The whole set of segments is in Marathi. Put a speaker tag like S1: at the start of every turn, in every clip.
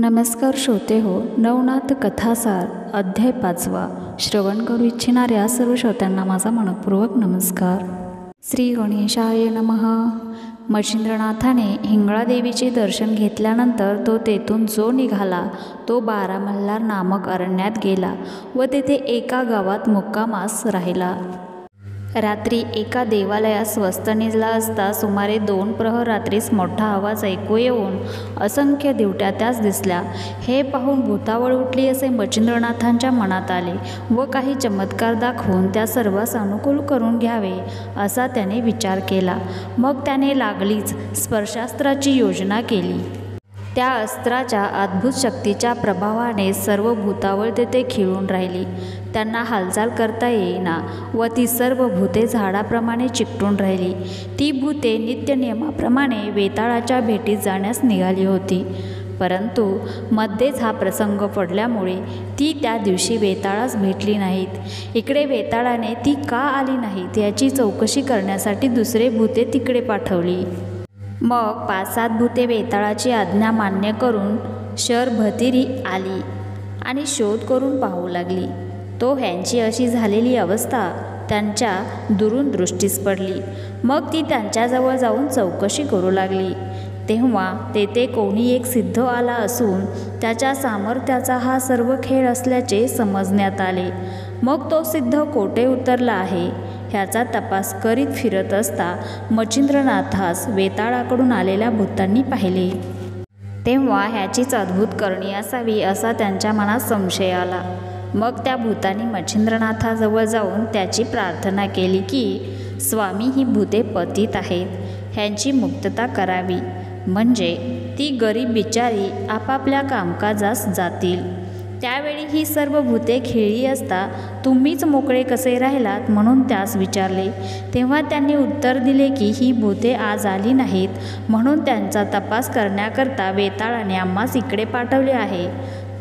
S1: नमस्कार श्रोते हो, नवनाथ कथासार अध्याय 5 श्रवण करू इच्छिणाऱ्या सर्व श्रोत्यांना माझा मनपूर्वक नमस्कार. श्री गणेशाय नमः. मच्छिंद्रनाथाने हिंगळादेवीचे दर्शन घेतल्यानंतर तो तेथून जो निघाला तो बारामल्हार नामक अरण्यात गेला व तेथे एका गावात मुक्कामास राहिला. रात्री एका देवालयात स्वस्त निजला असता सुमारे 2 प्रहर रात्रीस मोठा आवाज ऐकू येऊन असंख्य दिवट्या त्यास दिसल्या. हे पाहून भूतावळ उठली असे मच्छिंद्रनाथांच्या मनात आले व काही चमत्कार दाखवून त्या सर्वांस अनुकूल करून घ्यावे असा त्याने विचार केला. मग त्याने लागलीच स्पर्शास्त्राची योजना केली. त्या अस्त्राच्या अद्भुत शक्तीच्या प्रभावाने सर्व भूतावळ तेथे खिळून राहिली. त्यांना हालचाल करता येईना व ती सर्व भूते झाडाप्रमाणे चिकटून राहिली. ती भूते नित्यनियमाप्रमाणे वेताळाच्या भेटीत जाण्यास निघाली होती. परंतु मध्येच हा प्रसंग पडल्यामुळे ती त्या दिवशी वेताळास भेटली नाहीत. इकडे वेताळाने ती का आली नाहीत याची चौकशी करण्यासाठी दुसरे भूते तिकडे पाठवली. मग 5-7 भूते वेताळाची आज्ञा मान्य करून शरभतिरी आली आणि शोध करून पाहू लागली. तो ह्यांची अशी झालेली अवस्था त्यांच्या दुरून दृष्टीस पडली. मग ती त्यांच्याजवळ जाऊन चौकशी करू लागली. तेव्हा तेथे कोणी एक सिद्ध आला असून त्याच्या सामर्थ्याचा हा सर्व खेळ असल्याचे समजण्यात आले. मग तो सिद्ध कोठे उतरला आहे ह्याचा तपास करीत फिरत असता मच्छिंद्रनाथास वेताळाकडून आलेल्या भूतांनी पाहिले. तेव्हा ह्याचीच अद्भुत करणी असावी असा त्यांच्या मनात संशय आला. मग त्या भूतांनी मच्छिंद्रनाथाजवळ जाऊन त्याची प्रार्थना केली की स्वामी, ही भूते पतित आहेत, ह्यांची मुक्तता करावी, म्हणजे ती गरीब बिचारी आपापल्या कामकाजास जातील. त्यावेळी ही सर्व भूते खेळली असता तुम्हीच मोकळे कसे राहिलात म्हणून त्यास विचारले. तेव्हा त्यांनी उत्तर दिले की ही भूते आज आली नाहीत म्हणून त्यांचा तपास करण्याकरता वेताळाने आम्हास इकडे पाठवले आहे.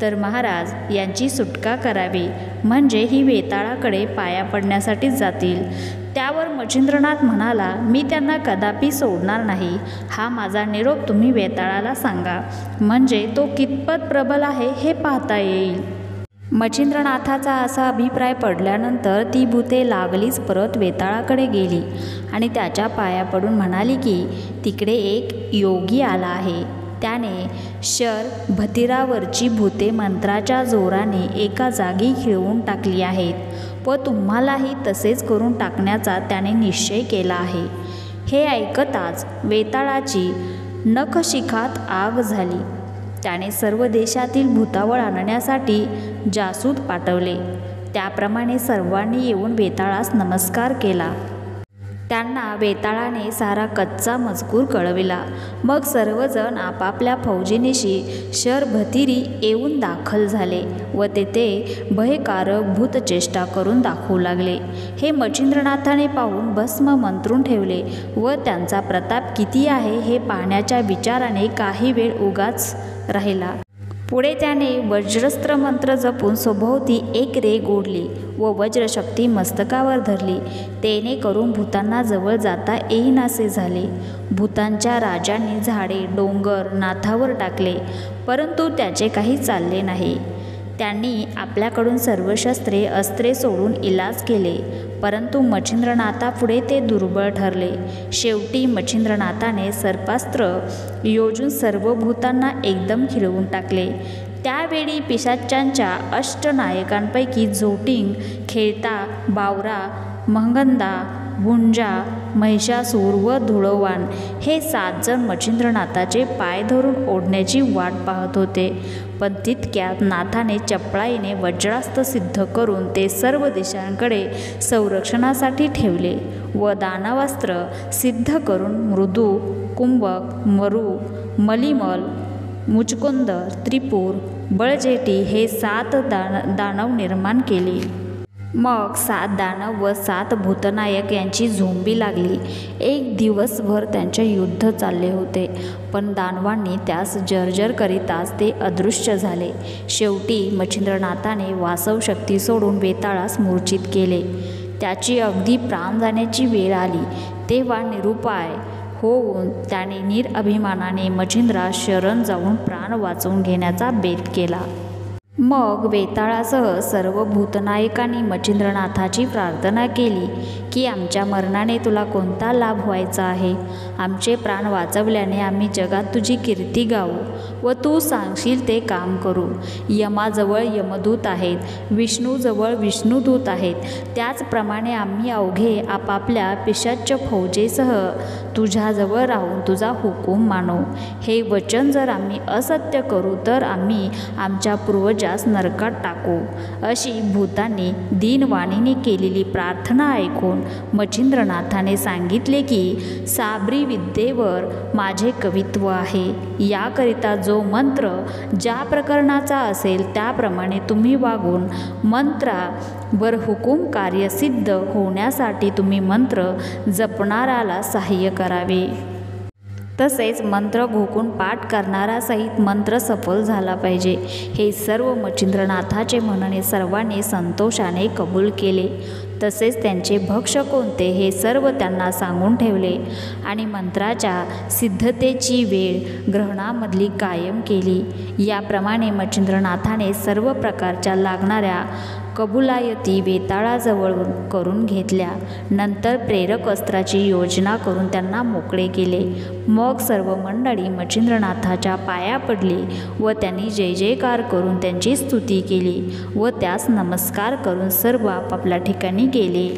S1: तर महाराज, यांची सुटका करावी, म्हणजे ही वेताळाकडे पाया पडण्यासाठीच जातील. त्यावर मच्छिंद्रनाथ म्हणाला, मी त्यांना कदापि सोडणार नाही. हा माझा निरोप तुम्ही वेताळाला सांगा, म्हणजे तो कितपत प्रबल आहे हे पाहता येईल. मच्छिंद्रनाथाचा असा अभिप्राय पडल्यानंतर ती भूते लागलीच परत वेताळाकडे गेली आणि त्याच्या पाया पडून म्हणाली की तिकडे एक योगी आला आहे. त्याने शरभतिरावरची भूते मंत्राच्या जोराने एका जागी खिळवून टाकली आहेत व तुम्हालाही तसेच करून टाकण्याचा त्याने निश्चय केला आहे. हे ऐकताच वेताळाची नखशिखात आग झाली. त्याने सर्व देशातील भूतावळ आणण्यासाठी जासूद पाठवले. त्याप्रमाणे सर्वांनी येऊन वेताळास नमस्कार केला. त्यांना वेताळाने सारा कच्चा मजकूर कळविला. मग सर्वजण आपापल्या फौजेनिशी शरभतिरी येऊन दाखल झाले व तेथे भयकारक भूतचेष्टा करून दाखवू लागले. हे मच्छिंद्रनाथाने पाहून भस्म मंत्रून ठेवले व त्यांचा प्रताप किती आहे हे पाहण्याच्या विचाराने काही वेळ उगाच राहिला. पुढे त्याने वज्रस्त्र मंत्र जपून सभोवती एक रेघ ओढली व वज्रशक्ती मस्तकावर धरली. तेने करून भूतांना जवळ जाता येईनासे झाले. भूतांच्या राजांनी झाडे, डोंगर नाथावर टाकले, परंतु त्याचे काही चालले नाही. त्यांनी आपल्याकडून सर्व शस्त्रे अस्त्रे सोडून इलाज केले, परंतु मच्छिंद्रनाथापुढे ते दुर्बळ ठरले. शेवटी मच्छिंद्रनाथाने सर्पास्त्र योजून सर्व भूतांना एकदम खिळवून टाकले. त्यावेळी पिशाच्यांच्या अष्टनायकांपैकी झोटिंग, खेळता, बावरा, महंगंदा, भुंजा, महिषासूर व धुळवान हे 7 जण मच्छिंद्रनाथाचे पाय धरून ओढण्याची वाट पाहत होते. पण तितक्यात नाथाने चपळाईने वज्रास्त्र सिद्ध करून ते सर्व दिशांकडे संरक्षणासाठी ठेवले व दानवास्त्र सिद्ध करून मृदू, कुंभक, मरू, मलिमल, मुचकुंद, त्रिपूर, बळजेटी हे 7 दानव निर्माण केले. मग 7 दानव व 7 भूतनायक यांची झोंबी लागली. एक दिवसभर त्यांचे युद्ध चालले होते, पण दानवांनी त्यास जर्जर करीताच ते अदृश्य झाले. शेवटी मच्छिंद्रनाथाने वासव शक्ती सोडून वेताळास मूर्छित केले. त्याची अगदी प्राण जाण्याची वेळ आली तेव्हा निरुपाय होऊन त्याने निरअभिमानाने मच्छिंद्रास शरण जाऊन प्राण वाचवून घेण्याचा बेत केला. मग वेताळासह सर्व भूतनायकांनी मच्छिंद्रनाथाची प्रार्थना केली की आमच्या मरणाने तुला कोणता लाभ व्हायचा आहे. आमचे प्राण वाचवल्याने आम्ही जगात तुझी कीर्ती गाऊ व तू सांगशील ते काम करू. यमाजवळ यमदूत आहेत, विष्णूजवळ विष्णुदूत आहेत. त्याचप्रमाणे आम्ही अवघे आपापल्या पिशाच्च फौजेसह तुझ्याजवळ राहून तुझा हुकूम मानू. हे वचन जर आम्ही असत्य करू तर आम्ही आमच्या पूर्वजास नरकात टाकू. अशी भूतांनी दीनवाणीने केलेली प्रार्थना ऐकून मच्छिंद्रनाथाने सांगितले की साबरी विद्येवर माझे कवित्व आहे. याकरिता जो मंत्र ज्या प्रकरणाचा असेल त्याप्रमाणे तुम्ही वागून मंत्रावर हुकूम कार्यसिद्ध होण्यासाठी तुम्ही मंत्र जपणाऱ्याला सहाय्य करावे. तसेच मंत्र घोकून पाठ करणारा सहित मंत्र सफल झाला पाहिजे. हे सर्व मच्छिंद्रनाथाचे म्हणणे सर्वांनी संतोषाने कबूल केले. तसेच त्यांचे भक्ष कोणते हे सर्व त्यांना सांगून ठेवले आणि मंत्राच्या सिद्धतेची वेळ ग्रहणामधली कायम केली. याप्रमाणे मच्छिंद्रनाथाने सर्व प्रकारच्या लागणाऱ्या कबुलायती वेताळाजवळून करून घेतल्या. नंतर प्रेरक अस्त्राची योजना करून त्यांना मोकळे केले. मग सर्व मंडळी मच्छिंद्रनाथाच्या पाया पडली व त्यांनी जय जयकार करून त्यांची स्तुती केली व त्यास नमस्कार करून सर्व आपापल्या ठिकाणी गेले.